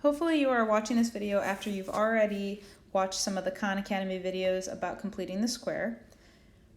Hopefully you are watching this video after you've already watched some of the Khan Academy videos about completing the square.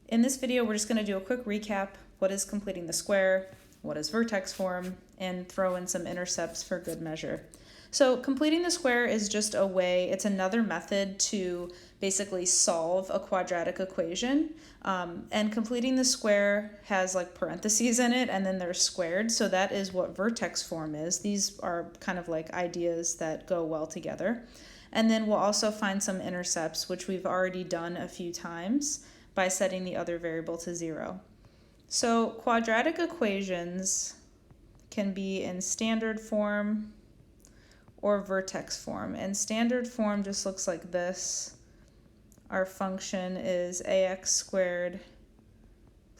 In this video, we're just going to do a quick recap. What is completing the square? What is vertex form? And throw in some intercepts for good measure. So completing the square is just a way, it's another method to basically solve a quadratic equation. And completing the square has like parentheses in it and then they're squared. So that is what vertex form is. These are kind of like ideas that go well together. And then we'll also find some intercepts, which we've already done a few times by setting the other variable to 0. So quadratic equations can be in standard form or vertex form. And standard form just looks like this. Our function is ax squared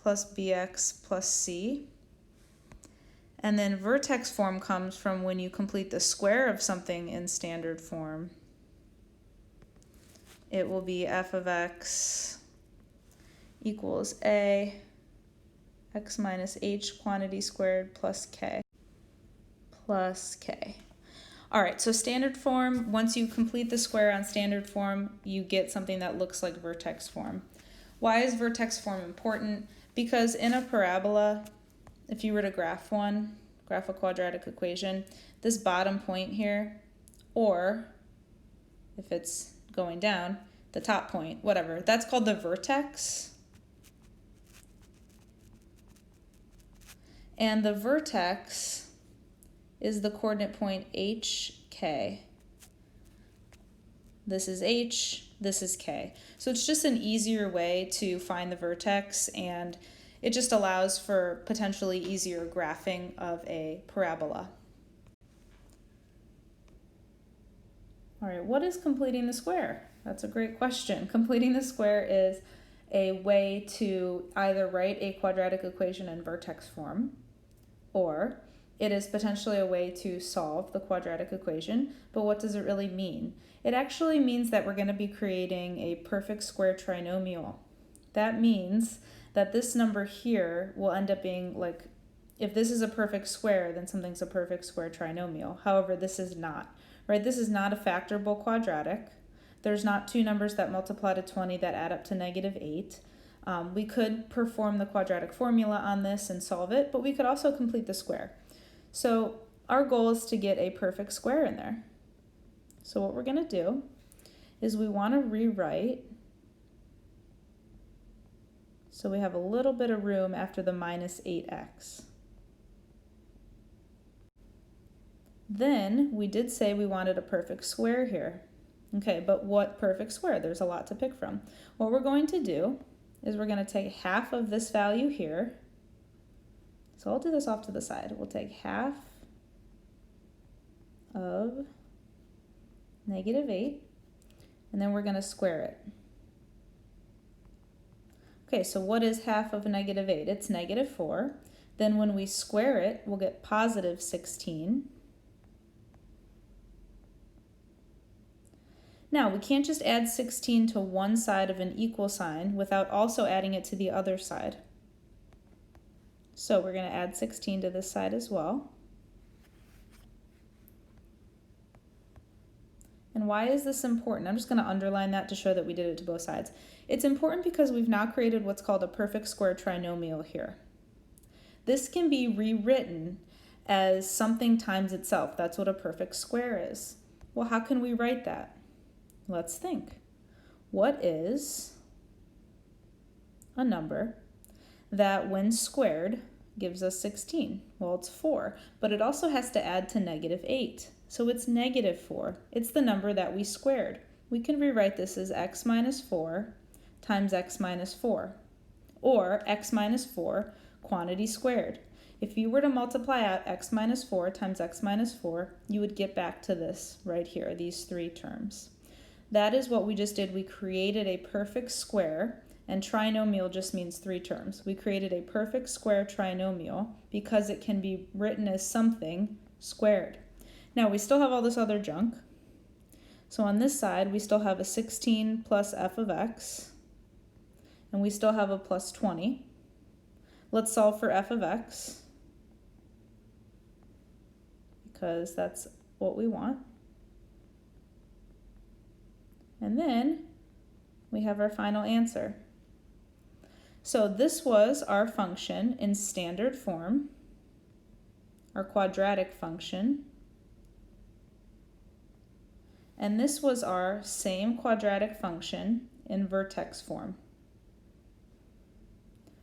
plus bx plus c. And then vertex form comes from when you complete the square of something in standard form. It will be f of x equals a x minus h quantity squared plus k. All right, so standard form, once you complete the square on standard form, you get something that looks like vertex form. Why is vertex form important? Because in a parabola, if you were to graph a quadratic equation, this bottom point here, or if it's going down, the top point, whatever, that's called the vertex. And the vertex is the coordinate point HK. This is H, this is K. So it's just an easier way to find the vertex, and it just allows for potentially easier graphing of a parabola. All right, what is completing the square? That's a great question. Completing the square is a way to either write a quadratic equation in vertex form, or it is potentially a way to solve the quadratic equation. But what does it really mean? It actually means that we're going to be creating a perfect square trinomial. That means that this number here will end up being like, if this is a perfect square, then something's a perfect square trinomial. However, this is not, right? This is not a factorable quadratic. There's not two numbers that multiply to 20 that add up to -8. We could perform the quadratic formula on this and solve it, but we could also complete the square. So our goal is to get a perfect square in there. So what we're going to do is we want to rewrite so we have a little bit of room after the -8x. Then we did say we wanted a perfect square here. Okay, but what perfect square? There's a lot to pick from. What we're going to do is we're going to take half of this value here. So I'll do this off to the side. We'll take half of -8, and then we're going to square it. Okay, so what is half of -8? It's -4. Then when we square it, we'll get positive 16. Now, we can't just add 16 to one side of an equal sign without also adding it to the other side. So we're going to add 16 to this side as well. And why is this important? I'm just going to underline that to show that we did it to both sides. It's important because we've now created what's called a perfect square trinomial here. This can be rewritten as something times itself. That's what a perfect square is. Well, how can we write that? Let's think. What is a number that when squared gives us 16? Well, it's 4, but it also has to add to -8. So it's -4. It's the number that we squared. We can rewrite this as x minus 4 times x minus 4, or x minus 4 quantity squared. If you were to multiply out x minus 4 times x minus 4, you would get back to this right here, these three terms. That is what we just did. We created a perfect square, and trinomial just means three terms. We created a perfect square trinomial because it can be written as something squared. Now we still have all this other junk. So on this side, we still have a 16 plus f of x, and we still have a plus 20. Let's solve for f of x because that's what we want. And then we have our final answer. So this was our function in standard form, our quadratic function. And this was our same quadratic function in vertex form.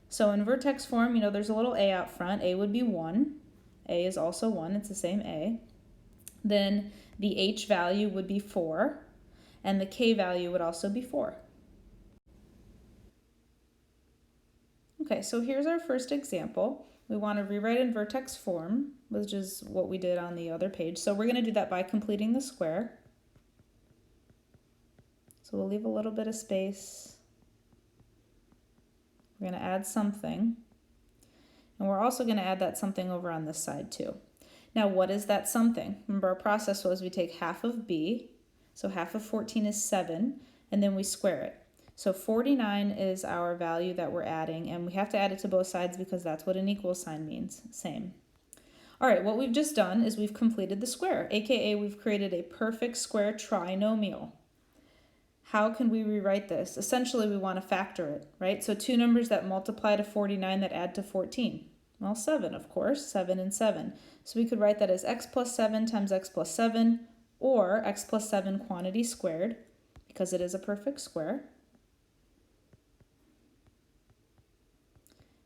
So in vertex form, there's a little a out front. A would be 1. A is also 1. It's the same a. Then the h value would be 4, and the k value would also be 4. Okay, so here's our first example. We want to rewrite in vertex form, which is what we did on the other page. So we're going to do that by completing the square. So we'll leave a little bit of space. We're going to add something. And we're also going to add that something over on this side too. Now, what is that something? Remember, our process was we take half of b, so half of 14 is 7, and then we square it. So 49 is our value that we're adding, and we have to add it to both sides because that's what an equal sign means, same. All right, what we've just done is we've completed the square, aka we've created a perfect square trinomial. How can we rewrite this? Essentially, we want to factor it, right? So two numbers that multiply to 49 that add to 14. Well, 7, of course, 7 and 7. So we could write that as x plus 7 times x plus 7, or x plus 7 quantity squared, because it is a perfect square.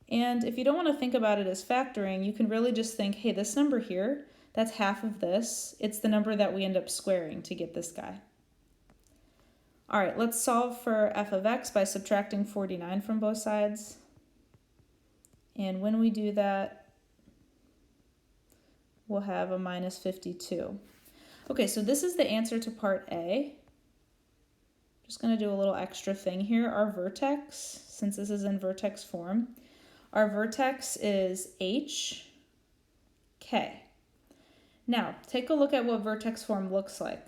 And if you don't want to think about it as factoring, you can really just think, hey, this number here, that's half of this. It's the number that we end up squaring to get this guy. All right, let's solve for f of x by subtracting 49 from both sides. And when we do that, we'll have a minus 52. Okay, so this is the answer to part A. Just going to do a little extra thing here. Our vertex, since this is in vertex form, our vertex is h, k. Now, take a look at what vertex form looks like.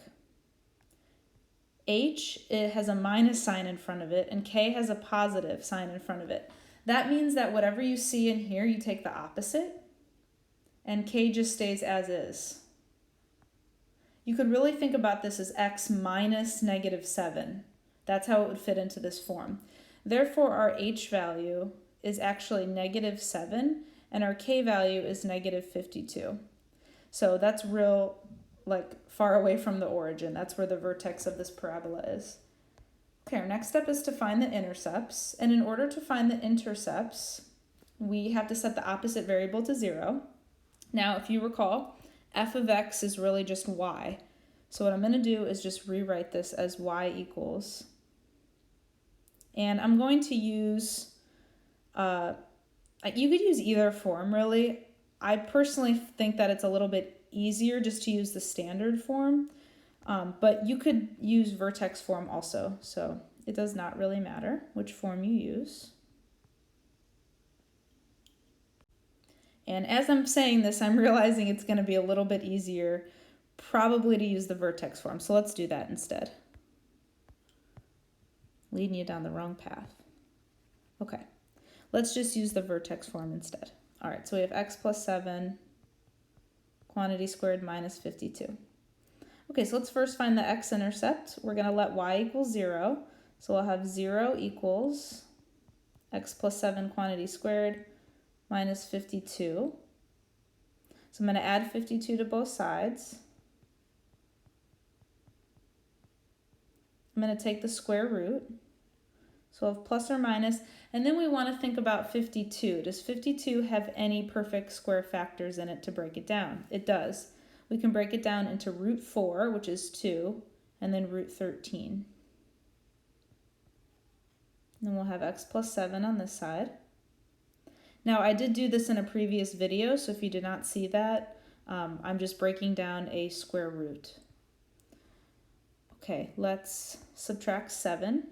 H, it has a minus sign in front of it, and k has a positive sign in front of it. That means that whatever you see in here, you take the opposite, and k just stays as is. You could really think about this as x minus negative 7. That's how it would fit into this form. Therefore, our h value is actually negative 7, and our k value is negative 52. So that's real, far away from the origin. That's where the vertex of this parabola is. Okay, our next step is to find the intercepts. And in order to find the intercepts, we have to set the opposite variable to 0. Now, if you recall, f of x is really just y. So what I'm going to do is just rewrite this as y equals. And I'm going to use, you could use either form, really. I personally think that it's a little bit easier just to use the standard form. But you could use vertex form also, so it does not really matter which form you use. And as I'm saying this, I'm realizing it's going to be a little bit easier probably to use the vertex form, so let's do that instead. Leading you down the wrong path. Okay, let's just use the vertex form instead. All right, so we have x plus 7, quantity squared minus 52. Okay, so let's first find the x-intercept. We're going to let y equal 0. So we'll have 0 equals x plus 7 quantity squared minus 52. So I'm going to add 52 to both sides. I'm going to take the square root. So we'll have plus or minus. And then we want to think about 52. Does 52 have any perfect square factors in it to break it down? It does. We can break it down into root 4, which is 2, and then root 13. Then we'll have x plus 7 on this side. Now, I did do this in a previous video, so if you did not see that, I'm just breaking down a square root. Okay, let's subtract 7.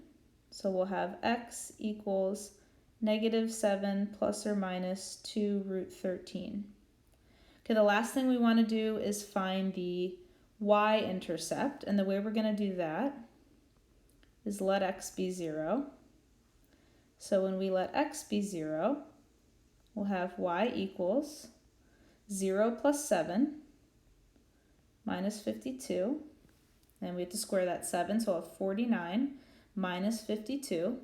So we'll have x equals negative 7 plus or minus 2 root 13. Okay, the last thing we want to do is find the y-intercept, and the way we're going to do that is let x be 0. So when we let x be 0, we'll have y equals 0 plus 7 minus 52, and we have to square that 7, so I'll have 49 minus 52,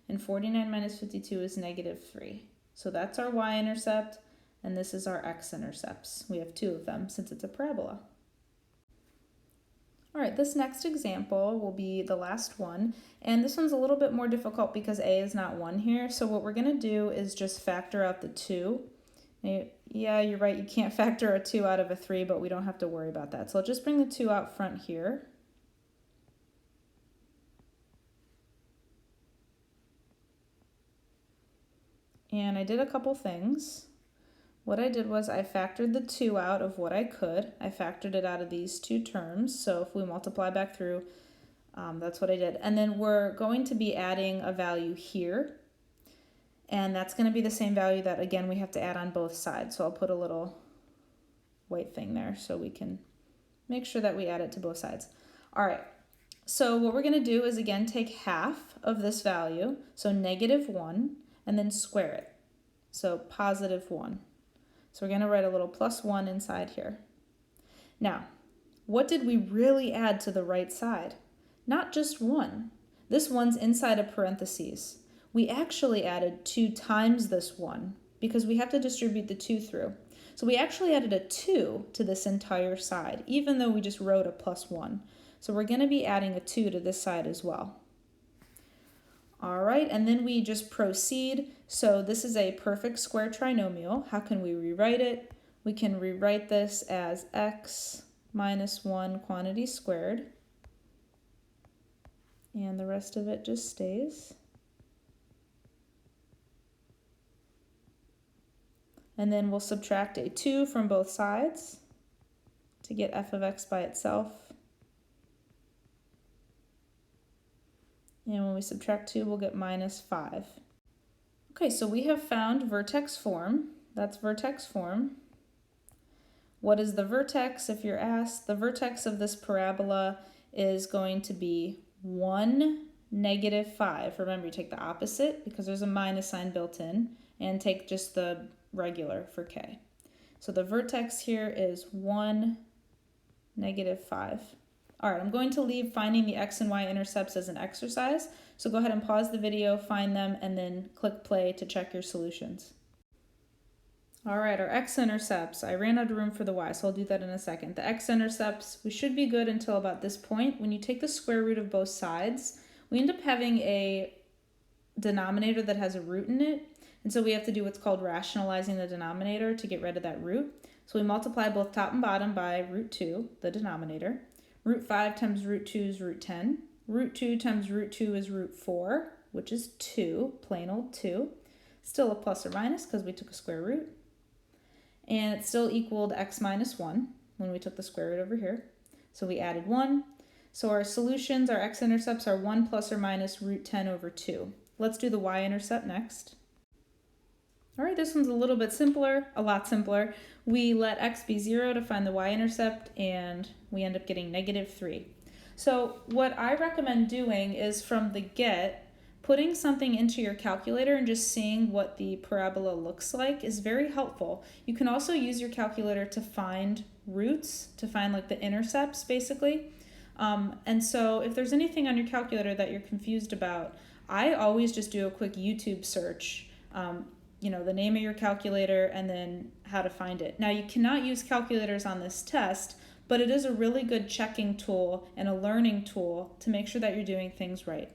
and 49 minus 52 is negative 3. So that's our y-intercept, and this is our x-intercepts. We have 2 of them since it's a parabola. All right, this next example will be the last one, and this one's a little bit more difficult because a is not 1 here, so what we're going to do is just factor out the 2. Yeah, you're right, you can't factor a 2 out of a 3, but we don't have to worry about that. So I'll just bring the 2 out front here. And I did a couple things. What I did was I factored the 2 out of what I could. I factored it out of these 2 terms. So if we multiply back through, that's what I did. And then we're going to be adding a value here. And that's going to be the same value that, again, we have to add on both sides. So I'll put a little white thing there so we can make sure that we add it to both sides. All right. So what we're going to do is, again, take half of this value, so negative 1, and then square it. So positive 1. So we're going to write a little plus 1 inside here. Now, what did we really add to the right side? Not just 1. This one's inside of parentheses. We actually added 2 times this 1 because we have to distribute the 2 through. So we actually added a 2 to this entire side, even though we just wrote a plus 1. So we're going to be adding a 2 to this side as well. All right, and then we just proceed. So this is a perfect square trinomial. How can we rewrite it? We can rewrite this as x minus 1 quantity squared. And the rest of it just stays. And then we'll subtract a 2 from both sides to get f of x by itself. And when we subtract 2, we'll get minus 5. Okay, so we have found vertex form. That's vertex form. What is the vertex, if you're asked? The vertex of this parabola is going to be 1, negative 5. Remember, you take the opposite because there's a minus sign built in, and take just the regular for k. So the vertex here is 1, negative 5. All right, I'm going to leave finding the x and y intercepts as an exercise. So go ahead and pause the video, find them, and then click play to check your solutions. All right, our x-intercepts. I ran out of room for the y, so I'll do that in a second. The x-intercepts, we should be good until about this point. When you take the square root of both sides, we end up having a denominator that has a root in it. And so we have to do what's called rationalizing the denominator to get rid of that root. So we multiply both top and bottom by root 2, the denominator. Root 5 times root 2 is root 10. Root 2 times root 2 is root 4, which is 2, plain old 2. Still a plus or minus because we took a square root. And it still equaled x minus 1 when we took the square root over here. So we added 1. So our solutions, our x-intercepts are 1 plus or minus root 10 over 2. Let's do the y-intercept next. All right, this one's a little bit simpler, a lot simpler. We let x be 0 to find the y-intercept, and we end up getting negative 3. So what I recommend doing is from the get, putting something into your calculator and just seeing what the parabola looks like is very helpful. You can also use your calculator to find roots, to find like the intercepts basically. And so if there's anything on your calculator that you're confused about, I always just do a quick YouTube search. The name of your calculator and then how to find it. Now, you cannot use calculators on this test, but it is a really good checking tool and a learning tool to make sure that you're doing things right.